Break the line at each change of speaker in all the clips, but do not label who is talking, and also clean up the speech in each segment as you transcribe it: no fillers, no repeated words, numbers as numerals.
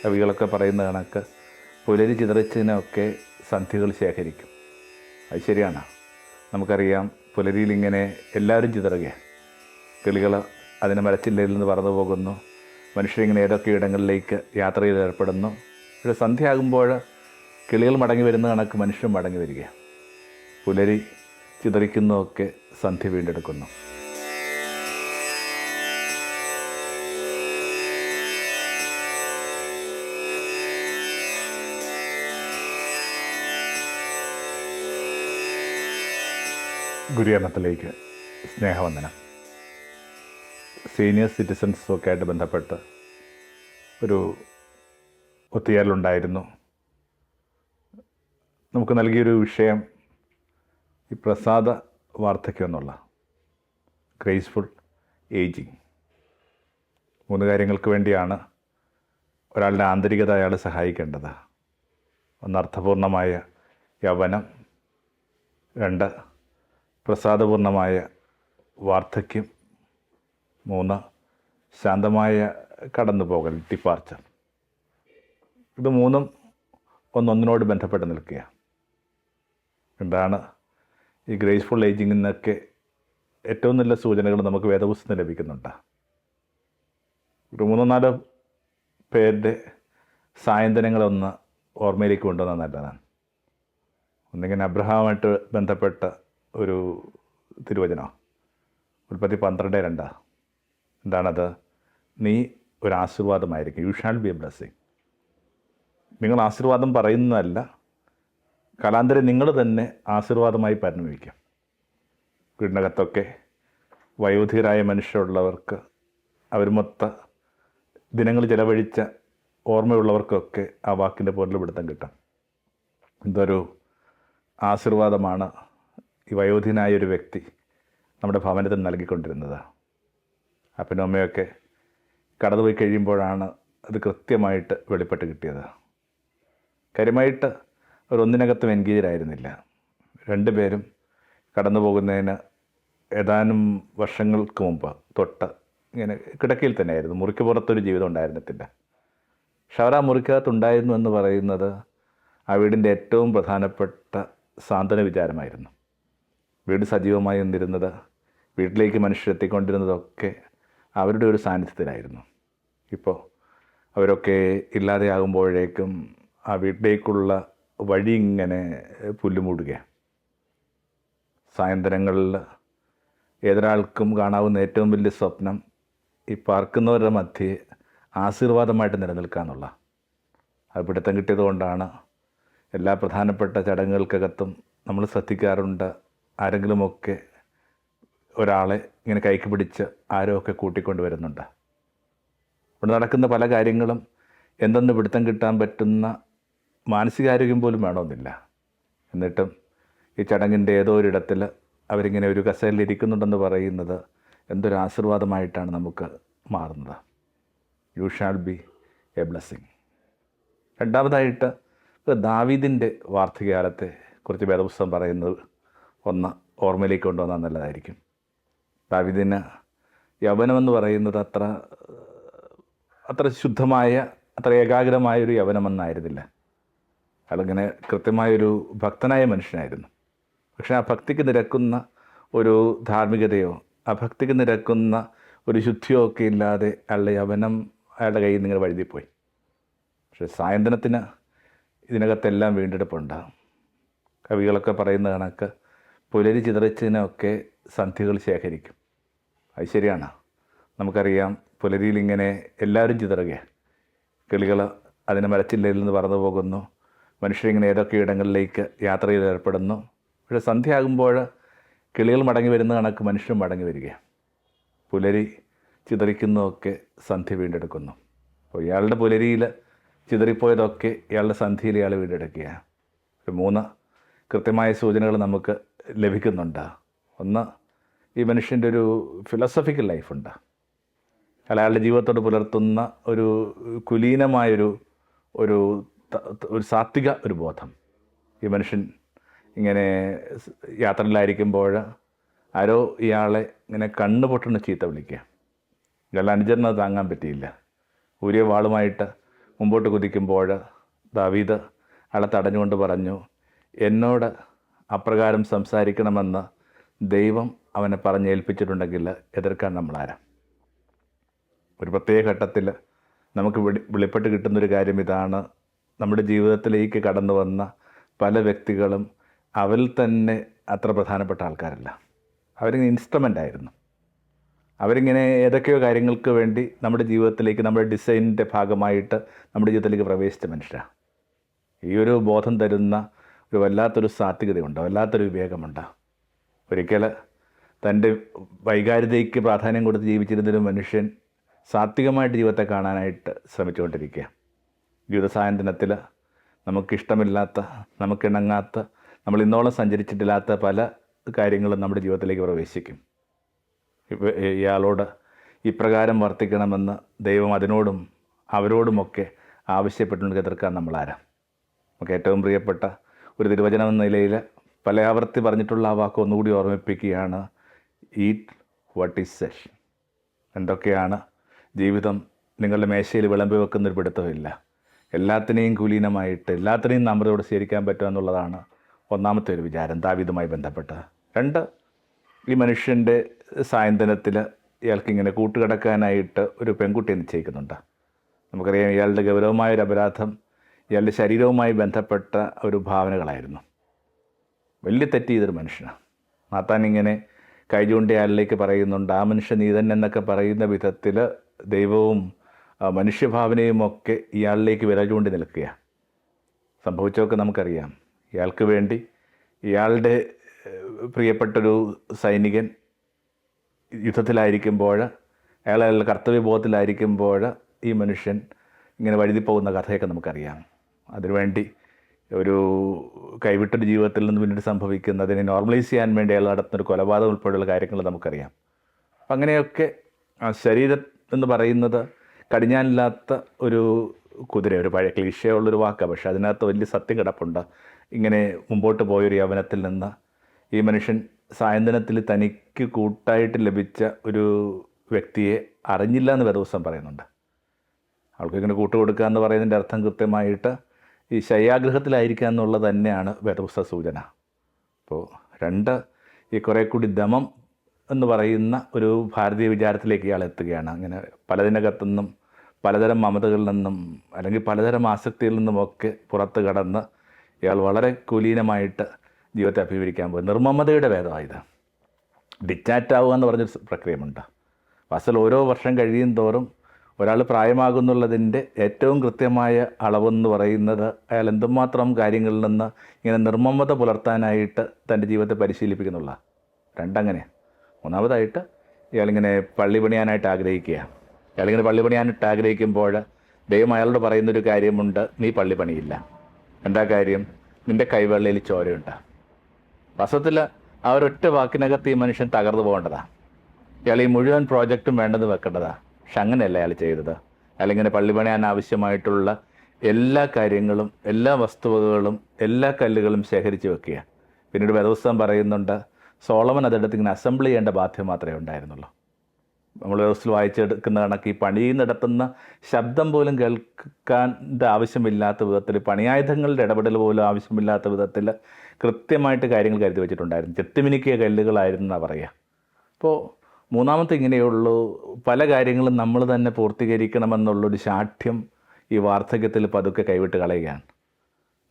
കവികളൊക്കെ പറയുന്ന കണക്ക് പുലരി ചിതറിച്ചതിനൊക്കെ സന്ധികൾ ശേഖരിക്കും. അത് ശരിയാണ്. നമുക്കറിയാം, പുലരിയിൽ ഇങ്ങനെ എല്ലാവരും ചിതറുകയാണ്. കിളികൾ അതിന് മരച്ചില്ലയിൽ നിന്ന് പറന്നു പോകുന്നു. മനുഷ്യരിങ്ങനെ ഏതൊക്കെ ഇടങ്ങളിലേക്ക് യാത്രയിൽ ഏർപ്പെടുന്നു. പക്ഷേ സന്ധ്യയാകുമ്പോൾ കിളികൾ മടങ്ങി വരുന്ന കണക്ക് മനുഷ്യരും മടങ്ങി വരികയാണ്. പുലരി ചിതറിക്കുന്നതൊക്കെ സന്ധ്യ വീണ്ടെടുക്കുന്നു. ഗുരുകരണത്തിലേക്ക് സ്നേഹവന്ദനം. സീനിയർ സിറ്റിസൺസൊക്കെ ആയിട്ട് ബന്ധപ്പെട്ട് ഒരു ഒത്തുചേരലുണ്ടായിരുന്നു. നമുക്ക് നൽകിയൊരു വിഷയം ഈ പ്രസാദ വാർദ്ധക്യം എന്നുള്ള ഗ്രേസ്ഫുൾ ഏജിങ്. 3 കാര്യങ്ങൾക്ക് വേണ്ടിയാണ് ഒരാളുടെ ആന്തരികത അയാൾ സഹായിക്കേണ്ടത്. 1, അർത്ഥപൂർണമായ യൗവനം. 2, പ്രസാദപൂർണമായ വാർദ്ധക്യം. 3, ശാന്തമായ കടന്നുപോകൽ, ഡിപ്പാർച്ചർ. ഇത് 3ഉം ഒന്നൊന്നിനോട് ബന്ധപ്പെട്ട് നിൽക്കുക. എന്താണ് ഈ ഗ്രേസ്ഫുൾ ഏജിങ്ങിൽ നിന്നൊക്കെ ഏറ്റവും നല്ല സൂചനകൾ നമുക്ക് വേദപുസ്തകത്തിൽ ലഭിക്കുന്നുണ്ട്. ഒരു 3-4 പേരുടെ സായന്തനങ്ങളൊന്ന് ഓർമ്മയിലേക്ക് കൊണ്ടുവന്നാൽ നല്ലതാണ്. ഒന്നിങ്ങനെ അബ്രഹാമായിട്ട് ബന്ധപ്പെട്ട ഒരു തിരുവചനം, ഉൽപ്പത്തി 12:2. എന്താണത്? നീ ഒരു ആശീർവാദമായിരിക്കും. You shall be a blessing. നിങ്ങൾ ആശീർവാദം പറയുന്നതല്ല, കാലാന്തരം നിങ്ങൾ തന്നെ ആശീർവാദമായി പരിണമിക്കും. വീടിനകത്തൊക്കെ വയോധികരായ മനുഷ്യരുള്ളവർക്ക്, അവരുമൊത്ത ദിനങ്ങൾ ചിലവഴിച്ച ഓർമ്മയുള്ളവർക്കൊക്കെ ആ വാക്കിൻ്റെ പൊരുൾ പിടുത്തം കിട്ടും. എന്തൊരു ആശീർവാദമാണ് ഈ വയോധികനായൊരു വ്യക്തി നമ്മുടെ ഭവനത്തിൽ നൽകിക്കൊണ്ടിരുന്നത്. അപ്പനും അമ്മയൊക്കെ കടന്നുപോയി കഴിയുമ്പോഴാണ് അത് കൃത്യമായിട്ട് വെളിപ്പെട്ട് കിട്ടിയത്. കാര്യമായിട്ട് ഒന്നിനകത്തും എൻഗേജായിരുന്നില്ല. 2 പേരും കടന്നു പോകുന്നതിന് ഏതാനും വർഷങ്ങൾക്ക് മുമ്പ് തൊട്ട് ഇങ്ങനെ കിടക്കയിൽ തന്നെയായിരുന്നു. മുറിക്ക് പുറത്തൊരു ജീവിതം ഉണ്ടായിരുന്നില്ല. പക്ഷെ അവർ ആ മുറിക്കകത്തുണ്ടായിരുന്നു എന്ന് പറയുന്നത് ആ വീടിൻ്റെ ഏറ്റവും പ്രധാനപ്പെട്ട സാന്ത്വന വിചാരമായിരുന്നു. വീട് സജീവമായി നിന്നിരുന്നത്, വീട്ടിലേക്ക് മനുഷ്യരെത്തിക്കൊണ്ടിരുന്നതൊക്കെ അവരുടെ ഒരു സാന്നിധ്യത്തിലായിരുന്നു. ഇപ്പോൾ അവരൊക്കെ ഇല്ലാതെയാകുമ്പോഴേക്കും ആ വീട്ടിലേക്കുള്ള വഴി ഇങ്ങനെ പുല്ലുമൂടുകയാണ്. സായന്തനങ്ങളിൽ ഏതൊരാൾക്കും കാണാവുന്ന ഏറ്റവും വലിയ സ്വപ്നം ഈ പാർക്കുന്നവരുടെ മധ്യേ ആശീർവാദമായിട്ട് നിലനിൽക്കുക എന്നുള്ള. അത് പിടുത്തം കിട്ടിയതുകൊണ്ടാണ് എല്ലാ പ്രധാനപ്പെട്ട ചടങ്ങുകൾക്കകത്തും നമ്മൾ ശ്രദ്ധിക്കാറുണ്ട്, ആരെങ്കിലുമൊക്കെ ഒരാളെ ഇങ്ങനെ കൈക്ക് പിടിച്ച് ആരോ ഒക്കെ കൂട്ടിക്കൊണ്ട് വരുന്നുണ്ട്. ഇവിടെ നടക്കുന്ന പല കാര്യങ്ങളും എന്തെന്ന് പിടുത്തം കിട്ടാൻ പറ്റുന്ന മാനസികാരോഗ്യം പോലും വേണമെന്നില്ല. എന്നിട്ടും ഈ ചടങ്ങിൻ്റെ ഏതോ ഒരിടത്തിൽ അവരിങ്ങനെ ഒരു കസേരയിൽ ഇരിക്കുന്നുണ്ടെന്ന് പറയുന്നത് എന്തൊരു ആശീർവാദമായിട്ടാണ് നമുക്ക് മാറുന്നത്. U shall be a blessing. രണ്ടാമതായിട്ട് ദാവീദിൻ്റെ വാർദ്ധക്യകാലത്തെ കുറിച്ച് വേദപുസ്തകം പറയുന്നത് ഒന്ന് ഓർമ്മയിലേക്ക് കൊണ്ടുവന്നാൽ നല്ലതായിരിക്കും. ദാവീദിന് യൗവനമെന്ന് പറയുന്നത് അത്ര ശുദ്ധമായ, അത്ര ഏകാഗ്രമായൊരു യൗവനമെന്നായിരുന്നില്ല. അയാളിങ്ങനെ കൃത്യമായൊരു ഭക്തനായ മനുഷ്യനായിരുന്നു. പക്ഷേ ആ ഭക്തിക്ക് നിരക്കുന്ന ഒരു ധാർമ്മികതയോ ആ ഭക്തിക്ക് നിരക്കുന്ന ഒരു ശുദ്ധിയോ ഒക്കെ ഇല്ലാതെ അയാളുടെ യൗവനം അയാളുടെ കയ്യിൽ നിന്ന് ഇങ്ങനെ വഴുതിപ്പോയി. പക്ഷേ സായന്തനത്തിന് ഇതിനകത്തെല്ലാം വീണ്ടെടുപ്പുണ്ടാകും. കവികളൊക്കെ പറയുന്ന കണക്ക് പുലരി ചിതറിച്ചതിനൊക്കെ സന്ധികൾ ശേഖരിക്കും. അത് ശരിയാണ്. നമുക്കറിയാം, പുലരിയിൽ ഇങ്ങനെ എല്ലാവരും ചിതറുകയാണ്. കിളികൾ അതിന് മരച്ചില്ലയിൽ നിന്ന് പറന്നു പോകുന്നു. മനുഷ്യരിങ്ങനെ ഏതൊക്കെ ഇടങ്ങളിലേക്ക് യാത്രയിൽ ഏർപ്പെടുന്നു. പക്ഷേ സന്ധ്യയാകുമ്പോൾ കിളികൾ മടങ്ങി വരുന്ന കണക്ക് മനുഷ്യരും മടങ്ങി വരികയാണ്. പുലരി ചിതറിക്കുന്നതൊക്കെ സന്ധ്യ വീണ്ടെടുക്കുന്നു. അപ്പോൾ ഇയാളുടെ പുലരിയിൽ ചിതറിപ്പോയതൊക്കെ ഇയാളുടെ സന്ധ്യയിൽ ഇയാൾ വീണ്ടെടുക്കുകയാണ്. ഒരു 3 കൃത്യമായ സൂചനകൾ നമുക്ക് ലഭിക്കുന്നുണ്ട്. ഒന്ന്, ഈ മനുഷ്യൻ്റെ ഒരു ഫിലോസഫിക്കൽ ലൈഫുണ്ട്. അയാളുടെ ജീവിതത്തോട് പുലർത്തുന്ന ഒരു കുലീനമായൊരു ഒരു സാത്വിക ഒരു ബോധം. ഈ മനുഷ്യൻ ഇങ്ങനെ യാത്രയിലായിരിക്കുമ്പോൾ ആരോ ഇയാളെ ഇങ്ങനെ കണ്ണു പൊട്ടുന്ന ചീത്ത വിളിക്കുക. ഇയാളുടെ അനുചരണം താങ്ങാൻ പറ്റിയില്ല. ഊരിയ വാളുമായിട്ട് മുമ്പോട്ട് കുതിക്കുമ്പോൾ ദാവീദ് അയാളെ തടഞ്ഞുകൊണ്ട് പറഞ്ഞു, എന്നോട് അപ്രകാരം സംസാരിക്കണമെന്ന് ദൈവം അവനെ പറഞ്ഞേൽപ്പിച്ചിട്ടുണ്ടെങ്കിൽ എതിർക്കാൻ നമ്മളാരാ? ഒരു പ്രത്യേക ഘട്ടത്തിൽ നമുക്ക് വെളിപ്പെട്ട് കിട്ടുന്നൊരു കാര്യം ഇതാണ്. നമ്മുടെ ജീവിതത്തിലേക്ക് കടന്നു വന്ന പല വ്യക്തികളും അവരിൽ തന്നെ അത്ര പ്രധാനപ്പെട്ട ആൾക്കാരല്ല. അവരിങ്ങനെ ഇൻസ്ട്രുമെൻ്റ് ആയിരുന്നു. അവരിങ്ങനെ ഏതൊക്കെയോ കാര്യങ്ങൾക്ക് വേണ്ടി നമ്മുടെ ജീവിതത്തിലേക്ക്, നമ്മുടെ ഡിസൈനിൻ്റെ ഭാഗമായിട്ട് നമ്മുടെ ജീവിതത്തിലേക്ക് പ്രവേശിച്ച മനുഷ്യരാണ്. ഈ ഒരു ബോധം തരുന്ന ഒരു വല്ലാത്തൊരു സാത്വികതയുണ്ട്, വല്ലാത്തൊരു വിവേകമുണ്ട്. ഒരിക്കൽ തൻ്റെ വൈകാരികതയ്ക്ക് പ്രാധാന്യം കൊടുത്ത് ജീവിച്ചിരുന്നൊരു മനുഷ്യൻ സാത്വികമായിട്ട് ജീവിതത്തെ കാണാനായിട്ട് ശ്രമിച്ചുകൊണ്ടിരിക്കുക. ജീവിതസായന്തനത്തിൽ നമുക്കിഷ്ടമില്ലാത്ത, നമുക്കിണങ്ങാത്ത, നമ്മൾ ഇന്നോളം സഞ്ചരിച്ചിട്ടില്ലാത്ത പല കാര്യങ്ങളും നമ്മുടെ ജീവിതത്തിലേക്ക് പ്രവേശിക്കും. ഇയാളോട് ഇപ്രകാരം വർത്തിക്കണമെന്ന് ദൈവം അതിനോടും അവരോടുമൊക്കെ ആവശ്യപ്പെട്ടുകൊണ്ട് എതിർക്കാൻ നമ്മളാരാ? നമുക്ക് ഏറ്റവും പ്രിയപ്പെട്ട ഒരു തിരുവചനം എന്ന നിലയിൽ പല ആവർത്തി പറഞ്ഞിട്ടുള്ള ആ വാക്ക് ഒന്നുകൂടി ഓർമ്മിപ്പിക്കുകയാണ്. Eat what is said. എന്തൊക്കെയാണ് ജീവിതം നിങ്ങളുടെ മേശയിൽ വിളമ്പി വെക്കുന്നൊരു പിടുത്തമില്ല. എല്ലാത്തിനെയും കുലീനമായിട്ട് എല്ലാത്തിനെയും നമ്മളോട് സ്വീകരിക്കാൻ പറ്റുക എന്നുള്ളതാണ് ഒന്നാമത്തെ ഒരു വിചാരം ദാവീദുമായി ബന്ധപ്പെട്ട്. രണ്ട്, ഈ മനുഷ്യൻ്റെ സായന്തനത്തിൽ ഇയാൾക്കിങ്ങനെ കൂട്ടുകിടക്കാനായിട്ട് ഒരു പെൺകുട്ടിയെ നിശ്ചയിക്കുന്നുണ്ട്. നമുക്കറിയാം, ഇയാളുടെ ഗൗരവമായൊരു അപരാധം ഇയാളുടെ ശരീരവുമായി ബന്ധപ്പെട്ട ഒരു ഭാവനകളായിരുന്നു. വലിയ തെറ്റ് ചെയ്തൊരു മനുഷ്യനാണ്. നാത്താൻ ഇങ്ങനെ കൈ ചൂണ്ടി അയാളിലേക്ക് പറയുന്നുണ്ട്, ആ മനുഷ്യൻ നീ തന്നെ എന്നൊക്കെ പറയുന്ന വിധത്തിൽ ദൈവവും മനുഷ്യഭാവനയും ഒക്കെ ഇയാളിലേക്ക് വിരൽ ചൂണ്ടി നിൽക്കുക. സംഭവിച്ചതൊക്കെ നമുക്കറിയാം. ഇയാൾക്ക് വേണ്ടി ഇയാളുടെ പ്രിയപ്പെട്ടൊരു സൈനികൻ യുദ്ധത്തിലായിരിക്കുമ്പോൾ, അയാളുടെ കർത്തവ്യബോധത്തിലായിരിക്കുമ്പോൾ ഈ മനുഷ്യൻ ഇങ്ങനെ വഴുതി പോകുന്ന കഥയൊക്കെ നമുക്കറിയാം. അതിനുവേണ്ടി ഒരു കൈവിട്ടൊരു ജീവിതത്തിൽ നിന്ന് പിന്നീട് സംഭവിക്കുന്നതിനെ നോർമലൈസ് ചെയ്യാൻ വേണ്ടി അയാൾ നടത്തുന്നൊരു കൊലപാതകം ഉൾപ്പെടെയുള്ള കാര്യങ്ങൾ നമുക്കറിയാം. അപ്പം അങ്ങനെയൊക്കെ ശരീരം എന്ന് പറയുന്നത് കടിഞ്ഞാനില്ലാത്ത ഒരു കുതിര, ഒരു പഴയ ക്ലീശയുള്ളൊരു വാക്കാണ്. പക്ഷേ അതിനകത്ത് വലിയ സത്യം കിടപ്പുണ്ട്. ഇങ്ങനെ മുമ്പോട്ട് പോയൊരു യൗവനത്തിൽ നിന്ന് ഈ മനുഷ്യൻ സായന്തനത്തിൽ തനിക്ക് കൂട്ടായിട്ട് ലഭിച്ച ഒരു വ്യക്തിയെ അറിഞ്ഞില്ല എന്ന് വേറെ ദിവസം പറയുന്നുണ്ട്. അവൾക്കിങ്ങനെ കൂട്ടുകൊടുക്കുക എന്ന് പറയുന്നതിൻ്റെ അർത്ഥം കൃത്യമായിട്ട് ഈ ശയ്യാഗ്രഹത്തിലായിരിക്കുക എന്നുള്ളത് തന്നെയാണ് വേദപുസ്തക സൂചന. അപ്പോൾ രണ്ട്, ഈ കുറേ കൂടി ദമം എന്ന് പറയുന്ന ഒരു ഭാരതീയ വിചാരത്തിലേക്ക് ഇയാൾ എത്തുകയാണ്. അങ്ങനെ പലതിനകത്തുനിന്നും പലതരം മമതകളിൽ നിന്നും അല്ലെങ്കിൽ പലതരം ആസക്തിയിൽ നിന്നുമൊക്കെ പുറത്ത് കടന്ന് ഇയാൾ വളരെ കുലീനമായിട്ട് ജീവിതത്തെ അഭിമുഖീകരിക്കാൻ പോയി. നിർമ്മമതയുടെ ഭേദമായത് ഡിറ്റാറ്റാവുക എന്ന് പറഞ്ഞൊരു പ്രക്രിയയുണ്ട്. അസൽ ഓരോ വർഷം കഴിയും തോറും ഒരാൾ പ്രായമാകുന്നുള്ളതിൻ്റെ ഏറ്റവും കൃത്യമായ അളവെന്ന് പറയുന്നത് അയാൾ എന്തുമാത്രം കാര്യങ്ങളിൽ നിന്ന് ഇങ്ങനെ നിർമ്മമത പുലർത്താനായിട്ട് തൻ്റെ ജീവിതത്തെ പരിശീലിപ്പിക്കുന്നുള്ള. രണ്ടങ്ങനെ. മൂന്നാമതായിട്ട് ഇയാളിങ്ങനെ പള്ളി പണിയാനായിട്ട് ആഗ്രഹിക്കുക. ഇയാളിങ്ങനെ പള്ളി പണിയാനായിട്ട് ആഗ്രഹിക്കുമ്പോൾ ദൈവം അയാളോട് പറയുന്നൊരു കാര്യമുണ്ട്, നീ പള്ളി പണിയില്ല. എന്താ കാര്യം? നിൻ്റെ കൈവെള്ളയിൽ ചോരയുണ്ട്. വാസ്തവത്തിൽ ആ ഒരൊറ്റ വാക്കിനകത്ത് ഈ മനുഷ്യൻ തകർന്നു പോകേണ്ടതാണ്. ഇയാൾ ഈ മുഴുവൻ പ്രോജക്റ്റും വേണ്ടെന്ന് വെക്കേണ്ടതാണ്. പക്ഷെ അങ്ങനെയല്ല അയാൾ ചെയ്തത്. അയാളിങ്ങനെ പള്ളി പണിയാൻ ആവശ്യമായിട്ടുള്ള എല്ലാ കാര്യങ്ങളും, എല്ലാ വസ്തുവകകളും, എല്ലാ കല്ലുകളും ശേഖരിച്ച് വെക്കുക. പിന്നീട് വേദപുസ്തകം പറയുന്നുണ്ട്, സോളമൻ അതെടുത്ത് ഇങ്ങനെ അസംബിൾ ചെയ്യേണ്ട ബാധ്യത മാത്രമേ ഉണ്ടായിരുന്നുള്ളൂ. നമ്മൾ ദിവസത്തിൽ വായിച്ചെടുക്കുന്ന കണക്ക് ഈ പണിയിൽ നടത്തുന്ന ശബ്ദം പോലും കേൾക്കാൻ്റെ ആവശ്യമില്ലാത്ത വിധത്തിൽ, പണിയായുധങ്ങളുടെ ഇടപെടൽ പോലും ആവശ്യമില്ലാത്ത വിധത്തിൽ കൃത്യമായിട്ട് കാര്യങ്ങൾ കരുതി വെച്ചിട്ടുണ്ടായിരുന്നു. ചെത്തിമിനുക്കിയ കല്ലുകളായിരുന്നു എന്നാണ് പറയുക. അപ്പോൾ മൂന്നാമത്തെ ഇങ്ങനെയുള്ളൂ, പല കാര്യങ്ങളും നമ്മൾ തന്നെ പൂർത്തീകരിക്കണമെന്നുള്ളൊരു ശാഠ്യം ഈ വാർദ്ധക്യത്തിൽ പതുക്കെ കൈവിട്ട് കളയുകയാണ്.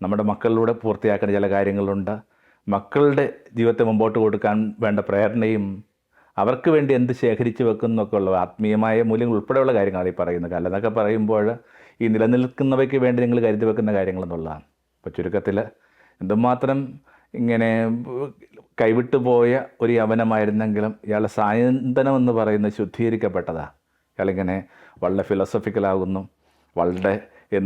നമ്മുടെ മക്കളിലൂടെ പൂർത്തിയാക്കേണ്ട ചില കാര്യങ്ങളുണ്ട്. മക്കളുടെ ജീവിതത്തെ മുമ്പോട്ട് കൊടുക്കാൻ വേണ്ട പ്രേരണയും അവർക്ക് വേണ്ടി എന്ത് ശേഖരിച്ച് വെക്കുന്നൊക്കെ ഉള്ള ആത്മീയമായ മൂല്യങ്ങൾ ഉൾപ്പെടെയുള്ള കാര്യങ്ങളാണ് ഈ പറയുന്നത്. അല്ലെന്നൊക്കെ പറയുമ്പോൾ ഈ നിലനിൽക്കുന്നവയ്ക്ക് വേണ്ടി നിങ്ങൾ കരുതി വെക്കുന്ന കാര്യങ്ങളെന്നുള്ളതാണ്. അപ്പോൾ ചുരുക്കത്തിൽ എന്തുമാത്രം ഇങ്ങനെ കൈവിട്ടു പോയ ഒരു യവനമായിരുന്നെങ്കിലും ഇയാളുടെ സായന്തനം എന്ന് പറയുന്നത് ശുദ്ധീകരിക്കപ്പെട്ടതാണ്. ഇയാളിങ്ങനെ വളരെ ഫിലോസഫിക്കലാകുന്നു, വളരെ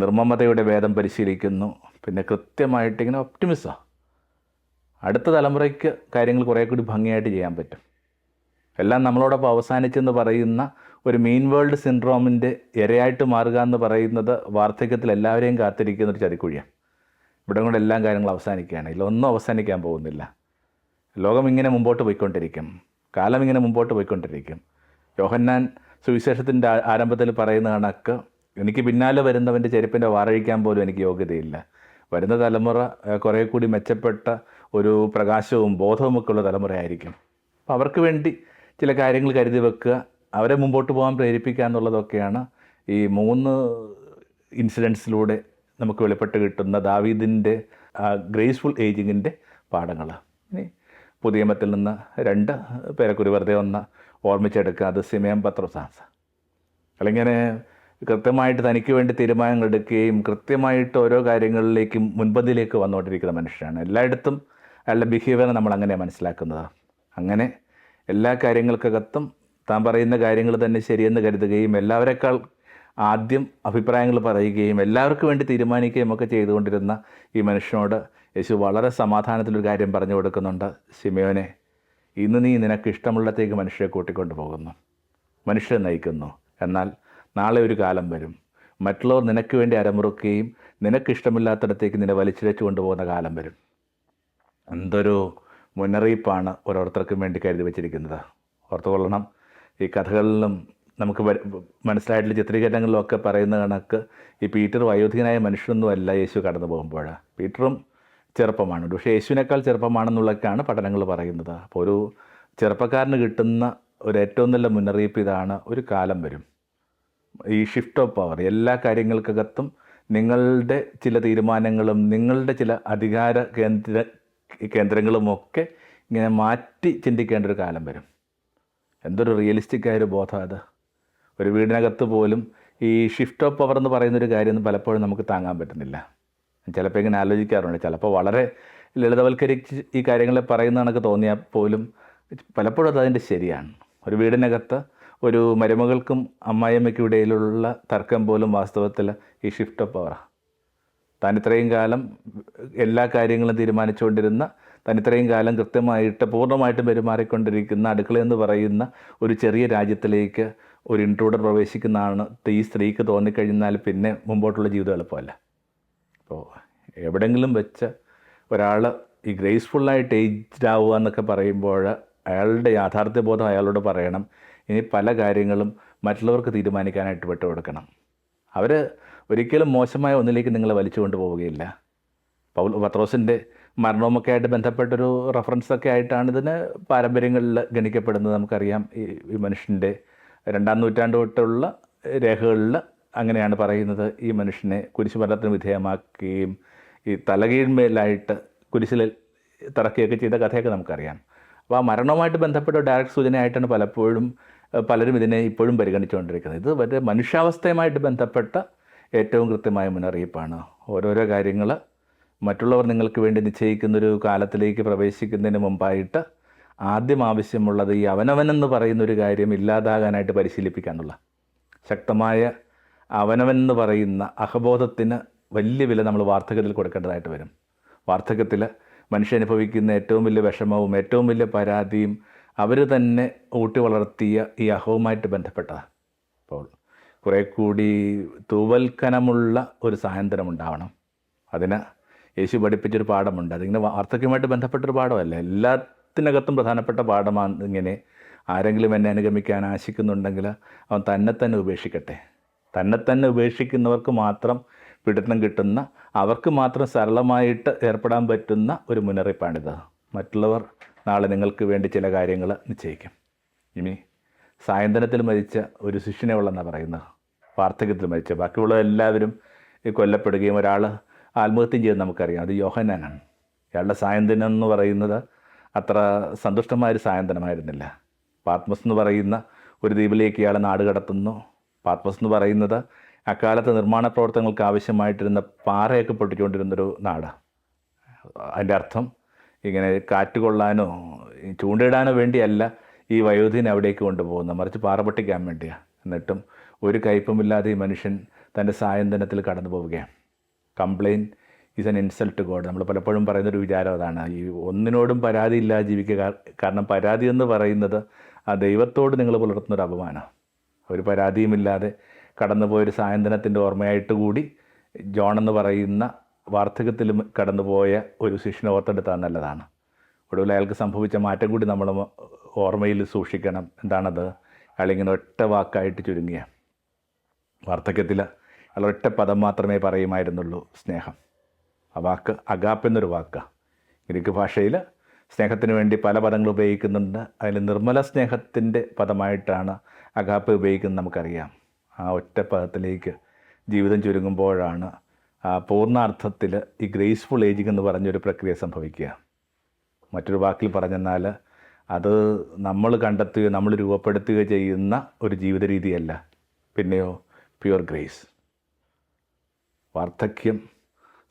നിർമ്മമതയുടെ വേദം പരിശീലിക്കുന്നു, പിന്നെ കൃത്യമായിട്ടിങ്ങനെ ഒപ്റ്റിമിസമാണ്. അടുത്ത തലമുറയ്ക്ക് കാര്യങ്ങൾ കുറേ കൂടി ഭംഗിയായിട്ട് ചെയ്യാൻ പറ്റും. എല്ലാം നമ്മളോടൊപ്പം അവസാനിച്ചെന്ന് പറയുന്ന ഒരു മീൻ വേൾഡ് സിൻഡ്രോമിൻ്റെ ഇരയായിട്ട് മാറുക എന്ന് പറയുന്നത് വാർദ്ധക്യത്തിൽ എല്ലാവരെയും കാത്തിരിക്കുന്നൊരു ചതിക്കുഴിയാണ്. ഇവിടെ കൊണ്ട് എല്ലാ കാര്യങ്ങളും അവസാനിക്കുകയാണ്. ഇതിലൊന്നും അവസാനിക്കാൻ പോകുന്നില്ല. ലോകം ഇങ്ങനെ മുമ്പോട്ട് പോയിക്കൊണ്ടിരിക്കും, കാലം ഇങ്ങനെ മുമ്പോട്ട് പോയിക്കൊണ്ടിരിക്കും. യോഹന്നാൻ സുവിശേഷത്തിൻ്റെ ആരംഭത്തിൽ പറയുന്ന കണക്ക് എനിക്ക് പിന്നാലെ വരുന്നവൻ്റെ ചെരുപ്പിൻ്റെ വാറഴിക്കാൻ പോലും എനിക്ക് യോഗ്യതയില്ല. വരുന്ന തലമുറ കുറേ കൂടി മെച്ചപ്പെട്ട ഒരു പ്രകാശവും ബോധവുമൊക്കെ ഉള്ള തലമുറയായിരിക്കും. അപ്പോൾ അവർക്ക് വേണ്ടി ചില കാര്യങ്ങൾ കരുതി വെക്കുക, അവരെ മുമ്പോട്ട് പോകാൻ പ്രേരിപ്പിക്കുക എന്നുള്ളതൊക്കെയാണ് ഈ 3 ഇൻസിഡൻസിലൂടെ നമുക്ക് വെളിപ്പെട്ട് കിട്ടുന്ന ദാവീദിൻ്റെ ഗ്രേസ്ഫുൾ ഏജിങ്ങിൻ്റെ പാഠങ്ങൾ. ഇനി പുതിയ നിയമത്തിൽ നിന്ന് 2 പേരെക്കുറി വെറുതെ ഒന്ന് ഓർമ്മിച്ചെടുക്കുക. അത് സിമെയോൻ പത്രോസാണ്. അല്ലെങ്കിൽ കൃത്യമായിട്ട് തനിക്ക് വേണ്ടി തീരുമാനങ്ങൾ എടുക്കുകയും കൃത്യമായിട്ട് ഓരോ കാര്യങ്ങളിലേക്കും മുൻപന്തിയിലേക്ക് വന്നുകൊണ്ടിരിക്കുന്ന മനുഷ്യനാണ്. എല്ലായിടത്തും അയാളുടെ ബിഹേവിയർ നമ്മൾ അങ്ങനെ മനസ്സിലാക്കുന്നത്. അങ്ങനെ എല്ലാ കാര്യങ്ങൾക്കകത്തും താൻ പറയുന്ന കാര്യങ്ങൾ തന്നെ ശരിയെന്ന് കരുതുകയും എല്ലാവരെക്കാൾ ആദ്യം അഭിപ്രായങ്ങൾ പറയുകയും എല്ലാവർക്കും വേണ്ടി തീരുമാനിക്കുകയും ഒക്കെ ചെയ്തുകൊണ്ടിരുന്ന ഈ മനുഷ്യനോട് യേശു വളരെ സമാധാനത്തിലൊരു കാര്യം പറഞ്ഞു കൊടുക്കുന്നുണ്ട്. ശിമയോനെ, ഇന്ന് നീ നിനക്ക് ഇഷ്ടമുള്ളത്തേക്ക് മനുഷ്യരെ കൂട്ടിക്കൊണ്ട് പോകുന്നു, മനുഷ്യരെ നയിക്കുന്നു. എന്നാൽ നാളെ ഒരു കാലം വരും, മറ്റുള്ളവർ നിനക്ക് വേണ്ടി അരമുറുക്കുകയും നിനക്കിഷ്ടമില്ലാത്തിടത്തേക്ക് നിന്നെ വലിച്ചിഴച്ചു കൊണ്ടുപോകുന്ന കാലം വരും. എന്തൊരു മുന്നറിയിപ്പാണ് ഓരോരുത്തർക്കും വേണ്ടി കരുതി വച്ചിരിക്കുന്നത്. ഓർത്തുകൊള്ളണം. ഈ കഥകളിലും നമുക്ക് മനസ്സിലായിട്ടുള്ള ചിത്രീകരണങ്ങളിലും ഒക്കെ പറയുന്ന കണക്ക് ഈ പീറ്റർ വയോധികനായ മനുഷ്യനൊന്നുമല്ല യേശു കടന്നു പോകുമ്പോൾ. പീറ്ററും ചെറുപ്പമാണ്, പക്ഷേ യേശുവിനേക്കാൾ ചെറുപ്പമാണെന്നുള്ളതൊക്കെയാണ് പഠനങ്ങൾ പറയുന്നത്. അപ്പോൾ ഒരു ചെറുപ്പക്കാരന് കിട്ടുന്ന ഒരു ഏറ്റവും നല്ല മുന്നറിയിപ്പ് ഇതാണ്: ഒരു കാലം വരും, ഈ ഷിഫ്റ്റ് ഓഫ് പവർ, എല്ലാ കാര്യങ്ങൾക്കകത്തും നിങ്ങളുടെ ചില തീരുമാനങ്ങളും നിങ്ങളുടെ ചില അധികാര കേന്ദ്രങ്ങളുമൊക്കെ ഇങ്ങനെ മാറ്റി ചിന്തിക്കേണ്ട ഒരു കാലം വരും. എന്തൊരു റിയലിസ്റ്റിക്കായൊരു ബോധം അത്. ഒരു വീടിനകത്ത് പോലും ഈ ഷിഫ്റ്റ് ഓഫ് പവർ എന്ന് പറയുന്നൊരു കാര്യം പലപ്പോഴും നമുക്ക് താങ്ങാൻ പറ്റുന്നില്ല. ചിലപ്പോൾ ഇങ്ങനെ ആലോചിക്കാറുണ്ട്. ചിലപ്പോൾ വളരെ ലളിതവൽക്കരിച്ച് ഈ കാര്യങ്ങളെ പറയുന്ന കണക്ക് തോന്നിയാൽ പോലും പലപ്പോഴും അതതിൻ്റെ ശരിയാണ്. ഒരു വീടിനകത്ത് ഒരു മരുമകൾക്കും അമ്മായിയമ്മയ്ക്കും ഇടയിലുള്ള തർക്കം പോലും വാസ്തവത്തിൽ ഈ ഷിഫ്റ്റ് ഓഫ് പവറാണ്. താൻ ഇത്രയും കാലം എല്ലാ കാര്യങ്ങളും തീരുമാനിച്ചുകൊണ്ടിരുന്ന, താൻ ഇത്രയും കാലം കൃത്യമായിട്ട് പൂർണ്ണമായിട്ടും പെരുമാറിക്കൊണ്ടിരിക്കുന്ന അടുക്കളയെന്ന് പറയുന്ന ഒരു ചെറിയ രാജ്യത്തിലേക്ക് ഒരു ഇൻട്രൂഡർ പ്രവേശിക്കുന്നതാണ് ഈ സ്ത്രീക്ക് തോന്നിക്കഴിഞ്ഞാൽ പിന്നെ മുമ്പോട്ടുള്ള ജീവിതം എളുപ്പമല്ല. അപ്പോൾ എവിടെയെങ്കിലും വെച്ച് ഒരാൾ ഈ ഗ്രേസ്ഫുള്ളായിട്ട് ഏജ്ഡ് ആവുക എന്നൊക്കെ പറയുമ്പോൾ അയാളുടെ യാഥാർത്ഥ്യബോധം അയാളോട് പറയണം, ഇനി പല കാര്യങ്ങളും മറ്റുള്ളവർക്ക് തീരുമാനിക്കാനായിട്ട് വിട്ടുകൊടുക്കണം. അവർ ഒരിക്കലും മോശമായ ഒന്നിലേക്ക് നിങ്ങളെ വലിച്ചു കൊണ്ടുപോവുകയില്ല. പത്രോസിൻ്റെ മരണവുമൊക്കെ ആയിട്ട് ബന്ധപ്പെട്ടൊരു റെഫറൻസൊക്കെ ആയിട്ടാണ് ഇതിന് പാരമ്പര്യങ്ങളിൽ ഗണിക്കപ്പെടുന്നത്. നമുക്കറിയാം, ഈ മനുഷ്യൻ്റെ 2-ാം നൂറ്റാണ്ട് തൊട്ടുള്ള രേഖകളിൽ അങ്ങനെയാണ് പറയുന്നത്. ഈ മനുഷ്യനെ കുരിശുമരണത്തിന് വിധേയമാക്കുകയും ഈ തലകീഴ്മേലായിട്ട് കുരിശിൽ തറക്കുകയൊക്കെ ചെയ്ത കഥയൊക്കെ നമുക്കറിയാം. അപ്പോൾ ആ മരണവുമായിട്ട് ബന്ധപ്പെട്ട ഡയറക്റ്റ് സൂചനയായിട്ടാണ് പലരും ഇതിനെ ഇപ്പോഴും പരിഗണിച്ചുകൊണ്ടിരിക്കുന്നത്. ഇത് വളരെ മനുഷ്യാവസ്ഥയുമായിട്ട് ബന്ധപ്പെട്ട ഏറ്റവും കൃത്യമായ മുന്നറിയിപ്പാണ്. ഓരോരോ കാര്യങ്ങൾ മറ്റുള്ളവർ നിങ്ങൾക്ക് വേണ്ടി നിശ്ചയിക്കുന്നൊരു കാലത്തിലേക്ക് പ്രവേശിക്കുന്നതിന് മുമ്പായിട്ട് ആദ്യം ആവശ്യമുള്ളത് ഈ അവനവനെന്ന് പറയുന്നൊരു കാര്യം ഇല്ലാതാകാനായിട്ട് പരിശീലിപ്പിക്കുക എന്നുള്ള ശക്തമായ അവനവനെന്ന് പറയുന്ന അഹബോധത്തിന് വലിയ വില നമ്മൾ വാർദ്ധക്യത്തിൽ കൊടുക്കേണ്ടതായിട്ട് വരും. വാർദ്ധക്യത്തിൽ മനുഷ്യൻ അനുഭവിക്കുന്ന ഏറ്റവും വലിയ വിഷമവും ഏറ്റവും വലിയ പരാതിയും അവർ തന്നെ ഊട്ടി വളർത്തിയ ഈ അഹവുമായിട്ട് ബന്ധപ്പെട്ടതാണ്. അപ്പോൾ കുറേ കൂടി തൂവൽക്കനമുള്ള ഒരു സായന്തനം ഉണ്ടാവണം. അതിന് യേശു പഠിപ്പിച്ചൊരു പാഠമുണ്ട്. അതിങ്ങനെ വാർദ്ധക്യമായിട്ട് ബന്ധപ്പെട്ടൊരു പാഠമല്ല, എല്ലാത്തിനകത്തും പ്രധാനപ്പെട്ട പാഠമാണ്. ഇങ്ങനെ ആരെങ്കിലും എന്നെ അനുഗമിക്കാൻ ആശിക്കുന്നുണ്ടെങ്കിൽ അവൻ തന്നെ ഉപേക്ഷിക്കട്ടെ. തന്നെ ഉപേക്ഷിക്കുന്നവർക്ക് മാത്രം പിടുത്തം കിട്ടുന്ന, അവർക്ക് മാത്രം സരളമായിട്ട് ഏർപ്പെടാൻ പറ്റുന്ന ഒരു മുന്നറിയിപ്പാണിത്. മറ്റുള്ളവർ നാളെ നിങ്ങൾക്ക് വേണ്ടി ചില കാര്യങ്ങൾ നിശ്ചയിക്കും. ഇനി സായന്തനത്തിൽ മരിച്ച ഒരു ശിഷ്യനെ ഉള്ളെന്നാണ് പറയുന്നത്, വാർദ്ധക്യത്തിൽ മരിച്ച. ബാക്കിയുള്ള എല്ലാവരും കൊല്ലപ്പെടുകയും ഒരാൾ ആത്മഹത്യം ചെയ്ത് നമുക്കറിയാം. അത് യോഹന്നാനാണ്. അയാളുടെ സായന്തനം എന്ന് പറയുന്നത് അത്ര സന്തുഷ്ടമായൊരു സായന്തനമായിരുന്നില്ല. പാത്മസ് എന്ന് പറയുന്ന ഒരു ദ്വീപിലേക്ക് ഇയാളെ നാട് കടത്തുന്നു. പാത്മസ് എന്ന് പറയുന്നത് അക്കാലത്ത് നിർമ്മാണ പ്രവർത്തനങ്ങൾക്ക് ആവശ്യമായിട്ടിരുന്ന പാറയൊക്കെ പൊട്ടിച്ചുകൊണ്ടിരുന്നൊരു നാട്. അതിൻ്റെ അർത്ഥം ഇങ്ങനെ കാറ്റ് കൊള്ളാനോ ചൂണ്ടയിടാനോ വേണ്ടിയല്ല ഈ വയോധികനെ അവിടേക്ക് കൊണ്ടുപോകുന്നത്, മറിച്ച് പാറ പൊട്ടിക്കാൻ വേണ്ടിയാണ്. എന്നിട്ടും ഒരു കയ്പുമില്ലാതെ ഈ മനുഷ്യൻ തൻ്റെ സായന്തനത്തിൽ കടന്നു പോവുകയാണ്. Complaint is an insult to God. നമ്മൾ പലപ്പോഴും പറയുന്നൊരു വിചാരം അതാണ്, ഈ ഒന്നിനോടും പരാതിയില്ലാതെ ജീവിക്കുക. കാരണം പരാതി എന്ന് പറയുന്നത് ആ ദൈവത്തോട് നിങ്ങൾ പുലർത്തുന്നൊരു അപമാനമാണ്. ഒരു പരാതിയുമില്ലാതെ കടന്നുപോയൊരു സായന്തനത്തിൻ്റെ ഓർമ്മയായിട്ട് കൂടി ജോൺ എന്ന് പറയുന്ന വാർദ്ധക്യത്തിലും കടന്നുപോയ ഒരു ശിഷ്യനെ ഓർത്തെടുത്താൽ നല്ലതാണ്. ഒടുവിൽ അയാൾക്ക് സംഭവിച്ച മാറ്റം കൂടി നമ്മൾ ഓർമ്മയിൽ സൂക്ഷിക്കണം. എന്താണത്? അയാളിങ്ങനെ ഒറ്റ വാക്കായിട്ട് ചുരുങ്ങിയ വാർദ്ധക്യത്തിൽ അയാൾ ഒറ്റ പദം മാത്രമേ പറയുമായിരുന്നുള്ളൂ, സ്നേഹം. ആ വാക്ക് അഗാപ്പ് എന്നൊരു വാക്കാണ്. ഗ്രീക്ക് ഭാഷയിൽ സ്നേഹത്തിന് വേണ്ടി പല പദങ്ങൾ ഉപയോഗിക്കുന്നുണ്ട്. അതിൽ നിർമ്മല സ്നേഹത്തിൻ്റെ പദമായിട്ടാണ് അഗാപ്പ് ഉപയോഗിക്കുന്നത് നമുക്കറിയാം. ആ ഒറ്റ പദത്തിലേക്ക് ജീവിതം ചുരുങ്ങുമ്പോഴാണ് ആ പൂർണ്ണാർത്ഥത്തിൽ ഈ ഗ്രേസ്ഫുൾ ഏജിങ് എന്ന് പറഞ്ഞൊരു പ്രക്രിയ സംഭവിക്കുക. മറ്റൊരു വാക്കിൽ പറഞ്ഞെന്നാൽ അത് നമ്മൾ കണ്ടെത്തുകയോ നമ്മൾ രൂപപ്പെടുത്തുകയോ ചെയ്യുന്ന ഒരു ജീവിത രീതിയല്ല, പിന്നെയോ പ്യുവർ ഗ്രേസ്. വാർദ്ധക്യം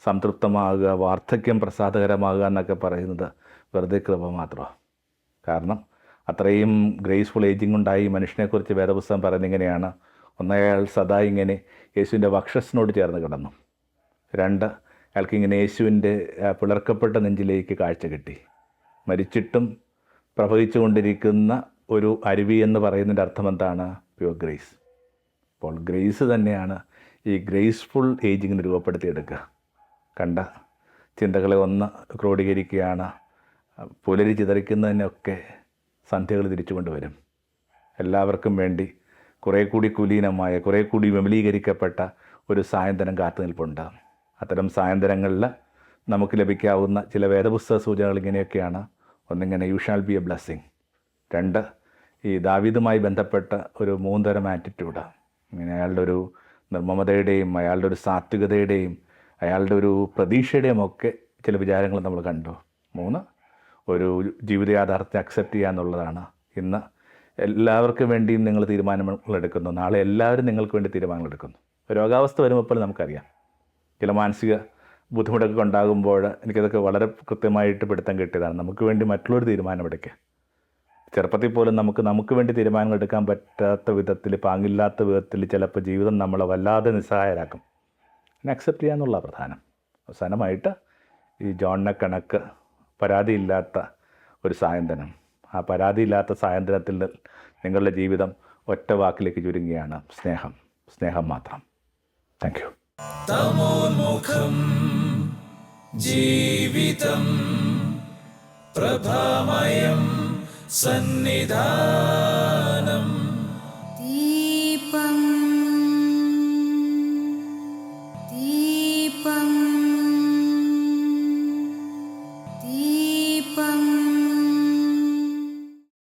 സംതൃപ്തമാകുക, വാർദ്ധക്യം പ്രസാദകരമാകുക എന്നൊക്കെ പറയുന്നത് വെറുതെ കൃപ മാത്രമാണ്. കാരണം അത്രയും ഗ്രേസ്ഫുൾ ഏജിങ് ഉണ്ടായി മനുഷ്യനെക്കുറിച്ച് വേദപുസ്തകം പറയുന്നത് ഇങ്ങനെയാണ്: ഒന്ന്, അയാൾ സദാ ഇങ്ങനെ യേശുവിൻ്റെ വക്ഷസ്സിനോട് ചേർന്ന് കിടന്നു. 2, അയാൾക്കിങ്ങനെ യേശുവിൻ്റെ പിളർക്കപ്പെട്ട നെഞ്ചിലേക്ക് കാഴ്ച കിട്ടി. മരിച്ചിട്ടും പ്രവഹിച്ചു കൊണ്ടിരിക്കുന്ന ഒരു അരുവി എന്ന് പറയുന്നതിൻ്റെ അർത്ഥം എന്താണ്? Pure grace. അപ്പോൾ ഗ്രേസ് തന്നെയാണ് ഈ ഗ്രേസ്ഫുൾ ഏജിങ്ങിന് രൂപപ്പെടുത്തിയെടുക്കുക. കണ്ട ചിന്തകളെ ഒന്ന് ക്രോഡീകരിക്കുകയാണ്. പുലരി ചിതറിക്കുന്നതിനൊക്കെ സന്ധ്യകൾ തിരിച്ചു കൊണ്ടുവരും. എല്ലാവർക്കും വേണ്ടി കുറേ കൂടി കുലീനമായ, കുറേ കൂടി വിമലീകരിക്കപ്പെട്ട ഒരു സായന്തനം കാത്തു നിൽപ്പുണ്ട്. അത്തരം സായന്തനങ്ങളിൽ നമുക്ക് ലഭിക്കാവുന്ന ചില വേദപുസ്തക സൂചനകൾ ഇങ്ങനെയൊക്കെയാണ്. ഒന്നിങ്ങനെ U shall be a blessing. 2, ഈ ദാവീദുമായി ബന്ധപ്പെട്ട ഒരു 3 തരം ആറ്റിറ്റ്യൂഡ്. ഇങ്ങനെ അയാളുടെ ഒരു നിർമ്മമതയുടെയും അയാളുടെ ഒരു സാത്വികതയുടെയും അയാളുടെ ഒരു പ്രതീക്ഷയുടെയും ഒക്കെ ചില വിചാരങ്ങൾ നമ്മൾ കണ്ടു. 3, ഒരു ജീവിത യാഥാർത്ഥ്യം അക്സെപ്റ്റ് ചെയ്യുക എന്നുള്ളതാണ്. ഇന്ന് എല്ലാവർക്കും വേണ്ടിയും നിങ്ങൾ തീരുമാനങ്ങൾ എടുക്കുന്നു, നാളെ എല്ലാവരും നിങ്ങൾക്ക് വേണ്ടി തീരുമാനങ്ങൾ എടുക്കുന്നു. രോഗാവസ്ഥ വരുമ്പോൾ നമുക്കറിയാം, ചില മാനസിക ബുദ്ധിമുട്ടൊക്കെ ഉണ്ടാകുമ്പോൾ എനിക്കതൊക്കെ വളരെ കൃത്യമായിട്ട് പിടുത്തം കിട്ടിയതാണ്. നമുക്ക് വേണ്ടി മറ്റുള്ളൊരു തീരുമാനമെടുക്കുക. ചെറുപ്പത്തിൽ പോലും നമുക്ക് വേണ്ടി തീരുമാനങ്ങൾ എടുക്കാൻ പറ്റാത്ത വിധത്തിൽ, പാങ്ങില്ലാത്ത വിധത്തിൽ ചിലപ്പോൾ ജീവിതം നമ്മളെ വല്ലാതെ നിസ്സഹായരാക്കും. അതിനെ അക്സെപ്റ്റ് ചെയ്യാന്നുള്ള പ്രധാനം. അവസാനമായിട്ട് ഈ ജോണിനെ കണക്ക് പരാതിയില്ലാത്ത ഒരു സായന്തനം. ആ പരാതിയില്ലാത്ത സായന്തനത്തിൽ നിങ്ങളുടെ ജീവിതം ഒറ്റ വാക്കിലേക്ക് ചുരുങ്ങിയാണ്: സ്നേഹം. സ്നേഹം മാത്രം. Thank you.
തമോന്മുഖം ജീവിതം പ്രഭാമയം സന്നിധാനം.